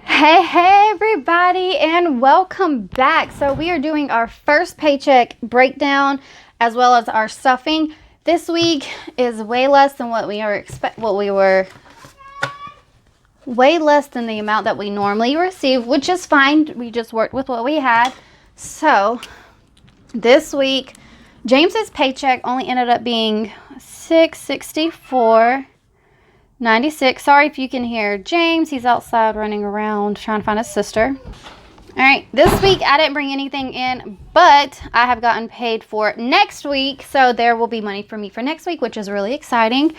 Hey everybody, and welcome back. So we are doing our first paycheck breakdown as well as our stuffing. This week is way less than what we were way less than the amount that we normally receive, which is fine. We just worked with what we had. So this week James's paycheck only ended up being $664.96. Sorry if you can hear James. He's outside running around trying to find his sister. All right, this week I didn't bring anything in, but I have gotten paid for next week. So there will be money for me for next week, which is really exciting.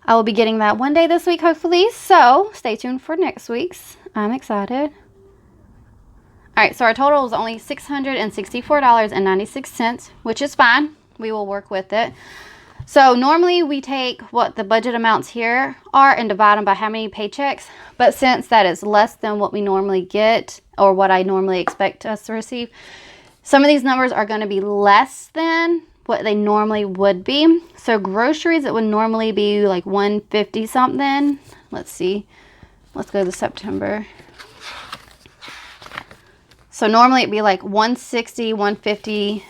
I will be getting that one day this week, hopefully. So stay tuned for next week's. I'm excited. All right, so our total was only $664.96, which is fine. We will work with it. So normally we take what the budget amounts here are and divide them by how many paychecks. But since that is less than what we normally get or what I normally expect us to receive, some of these numbers are going to be less than what they normally would be. So groceries, it would normally be like $150 something. Let's see. Let's go to September. So normally it'd be like $160, $150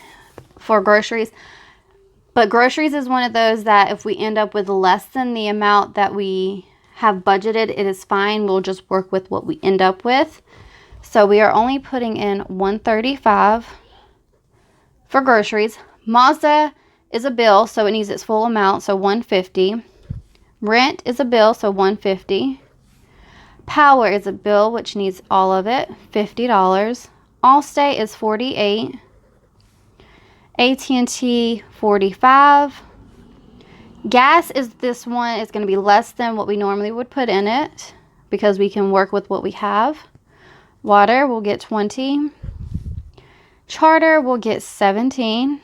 for groceries. But groceries is one of those that if we end up with less than the amount that we have budgeted, it is fine. We'll just work with what we end up with. So we are only putting in $135 for groceries. Mazda is a bill, so it needs its full amount, so $150. Rent is a bill, so $150. Power is a bill, which needs all of it, $50. Allstate is $48. AT&T $45. Gas is this one is going to be less than what we normally would put in it because we can work with what we have. Water will get $20. Charter will get $17.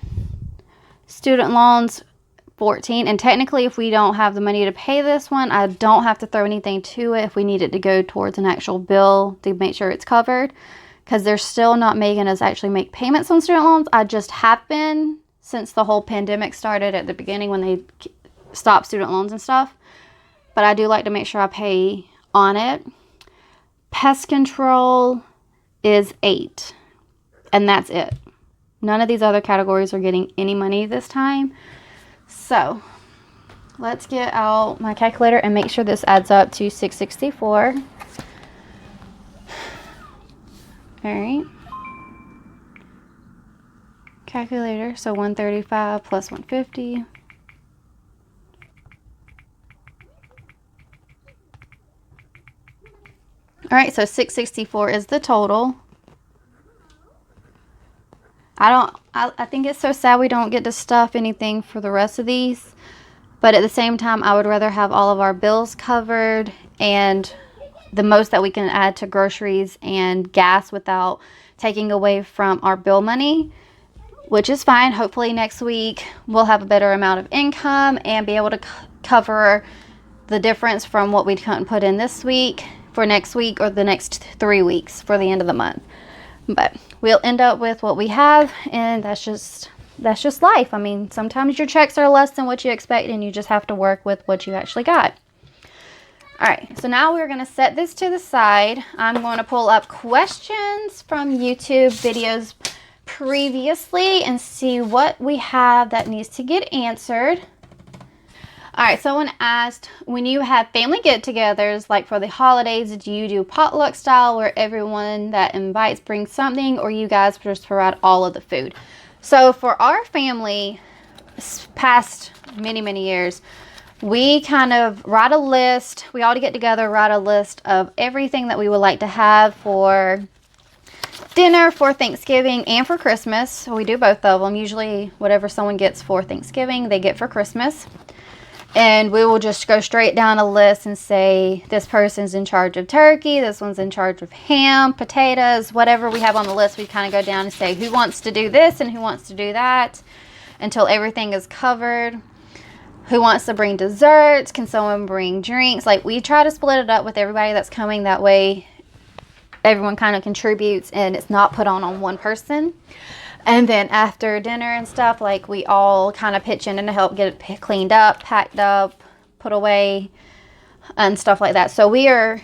Student loans $14. And technically if we don't have the money to pay this one, I don't have to throw anything to it if we need it to go towards an actual bill to make sure it's covered. Because they're still not making us actually make payments on student loans. I just have been since the whole pandemic started at the beginning when they stopped student loans and stuff. But I do like to make sure I pay on it. Pest control is $8. And that's it. None of these other categories are getting any money this time. So let's get out my calculator and make sure this adds up to $664. All right. Calculator. So 135 plus 150. All right. So 664 is the total. I think it's so sad we don't get to stuff anything for the rest of these. But at the same time, I would rather have all of our bills covered and the most that we can add to groceries and gas without taking away from our bill money, which is fine. Hopefully next week we'll have a better amount of income and be able to cover the difference from what we couldn't put in this week for next week or the next 3 weeks for the end of the month. But we'll end up with what we have, and that's just life. I mean, sometimes your checks are less than what you expect and you just have to work with what you actually got. All right, so now we're going to set this to the side. I'm going to pull up questions from YouTube videos previously and see what we have that needs to get answered. All right, someone asked, when you have family get-togethers, like for the holidays, do you do potluck style where everyone that invites brings something, or you guys just provide all of the food? So for our family, past many, many years, we kind of write a list. We all get together, write a list of everything that we would like to have for dinner, for Thanksgiving, and for Christmas. So we do both of them. Usually whatever someone gets for Thanksgiving, they get for Christmas. And we will just go straight down a list and say, this person's in charge of turkey, this one's in charge of ham, potatoes, whatever we have on the list. We kind of go down and say who wants to do this and who wants to do that until everything is covered. Who wants to bring desserts? Can someone bring drinks? Like, we try to split it up with everybody that's coming. That way everyone kind of contributes and it's not put on one person. And then after dinner and stuff, like, we all kind of pitch in to help get it cleaned up, packed up, put away, and stuff like that. So we are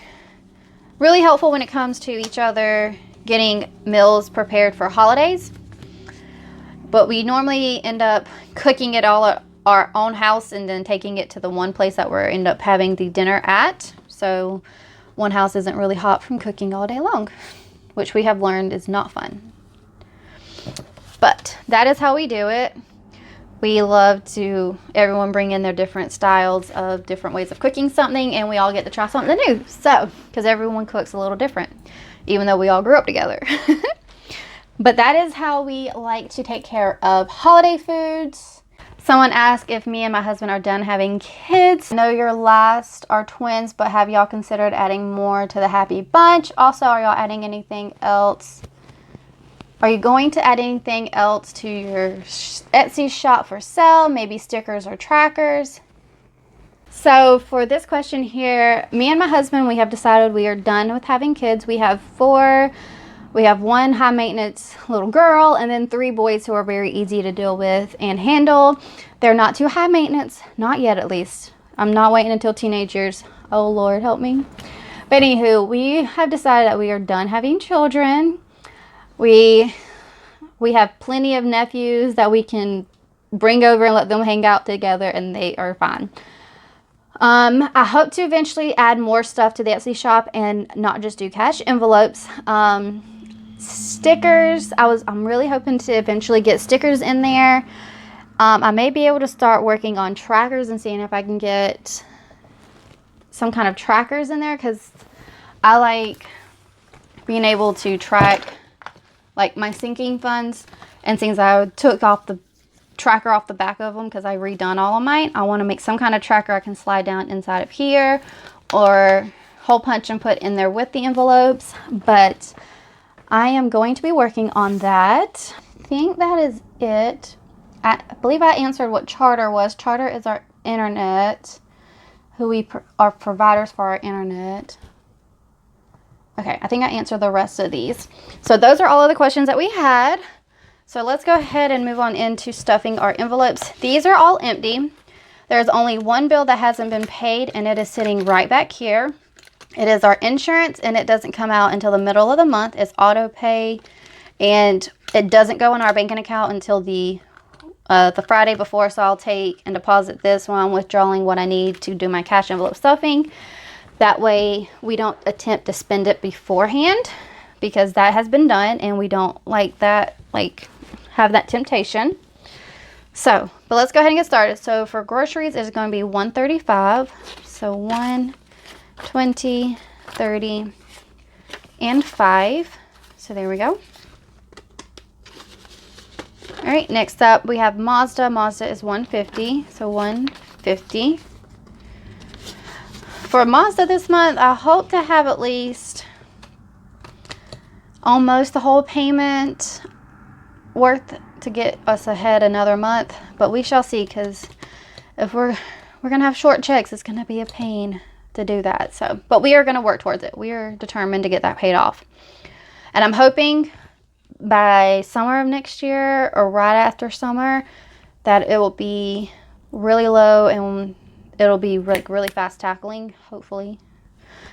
really helpful when it comes to each other getting meals prepared for holidays. But we normally end up cooking it all at our own house and then taking it to the one place that we're end up having the dinner at. So one house isn't really hot from cooking all day long, which we have learned is not fun. But that is how we do it. We love to everyone bring in their different styles of different ways of cooking something, and we all get to try something new. So, because everyone cooks a little different, even though we all grew up together. But that is how we like to take care of holiday foods. Someone asked if me and my husband are done having kids. I know your last are twins, but have y'all considered adding more to the Happy Bunch? Also, are y'all adding anything else? Are you going to add anything else to your Etsy shop for sale? Maybe stickers or trackers? So for this question here, me and my husband, we have decided we are done with having kids. We have 4. We have 1 high maintenance little girl and then 3 boys who are very easy to deal with and handle. They're not too high maintenance, not yet at least. I'm not waiting until teenage years. Oh Lord, help me. But anywho, we have decided that we are done having children. We have plenty of nephews that we can bring over and let them hang out together, and they are fine. I hope to eventually add more stuff to the Etsy shop and not just do cash envelopes. Stickers, I'm really hoping to eventually get stickers in there. I may be able to start working on trackers and seeing if I can get some kind of trackers in there, because I like being able to track like my sinking funds and things. I took off the tracker off the back of them because I redone all of mine. I want to make some kind of tracker I can slide down inside of here or hole punch and put in there with the envelopes, but I am going to be working on that. I think that is it. I believe I answered what Charter was. Charter is our internet, who we are providers for our internet. Okay, I think I answered the rest of these. So those are all of the questions that we had. So let's go ahead and move on into stuffing our envelopes. These are all empty. There's only one bill that hasn't been paid, and it is sitting right back here. It is our insurance, and it doesn't come out until the middle of the month. It's auto pay, and it doesn't go in our banking account until the Friday before. So I'll take and deposit this while I'm withdrawing what I need to do my cash envelope stuffing. That way we don't attempt to spend it beforehand, because that has been done, and we don't like that, have that temptation. So, but let's go ahead and get started. So for groceries, it's going to be $135. So 1, 20, 30, and 5. So there we go. All right, next up we have Mazda. Mazda is $150. So $150. For Mazda this month, I hope to have at least almost the whole payment worth to get us ahead another month, but we shall see, because if we're gonna have short checks, it's gonna be a pain to do that. So, but we are gonna work towards it. We are determined to get that paid off, and I'm hoping by summer of next year or right after summer that it will be really low and it'll be like really fast tackling, hopefully.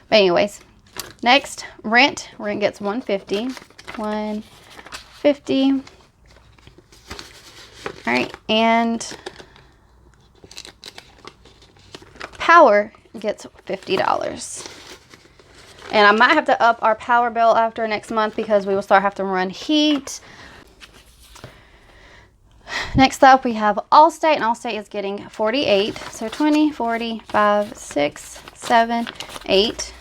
But anyways, next, rent. Rent gets $150. $150. All right, and power gets $50. And I might have to up our power bill after next month, because we will start having to run heat. Next up, we have Allstate, and Allstate is getting $48. So 20, 40, 5, 6, 7, 8.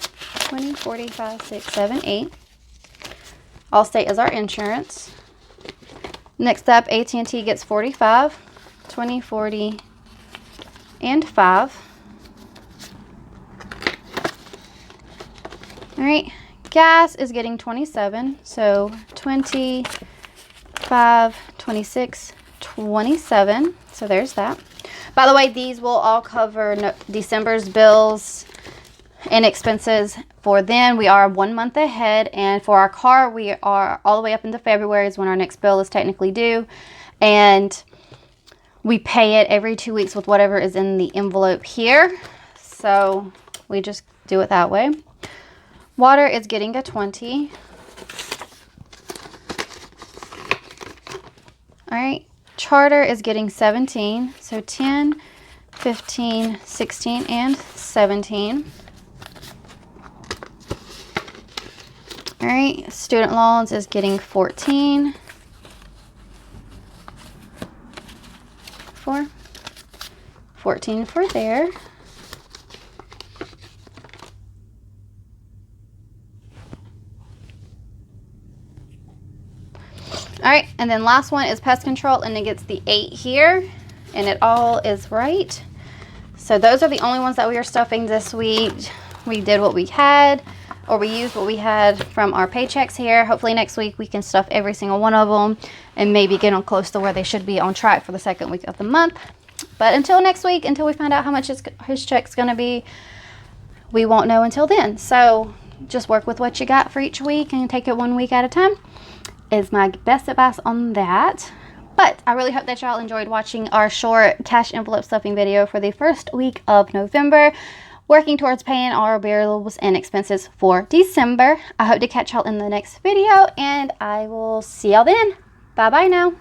20, 40, 5, 6, 7, 8. Allstate is our insurance. Next up, AT&T gets $45. 20, 40, and 5. All right, gas is getting $27. So 25, 26, 27. So there's that. By the way, these will all cover December's bills and expenses. For then, we are 1 month ahead, and for our car, we are all the way up into February is when our next bill is technically due, and we pay it every 2 weeks with whatever is in the envelope here. So we just do it that way. Water is getting a 20. All right. Charter is getting 17. So 10, 15, 16, and 17. All right. Student loans is getting 14. 14 for there. All right, and then last one is pest control, and it gets the 8 here, and it all is right. So those are the only ones that we are stuffing this week. We did what we had, or we used what we had from our paychecks here. Hopefully next week we can stuff every single one of them and maybe get them close to where they should be on track for the second week of the month. But until next week, until we find out how much his check's going to be, we won't know until then. So just work with what you got for each week and take it 1 week at a time is my best advice on that. But I really hope that y'all enjoyed watching our short cash envelope stuffing video for the first week of November, working towards paying our bills and expenses for December. I hope to catch y'all in the next video, and I will see y'all then. Bye bye now.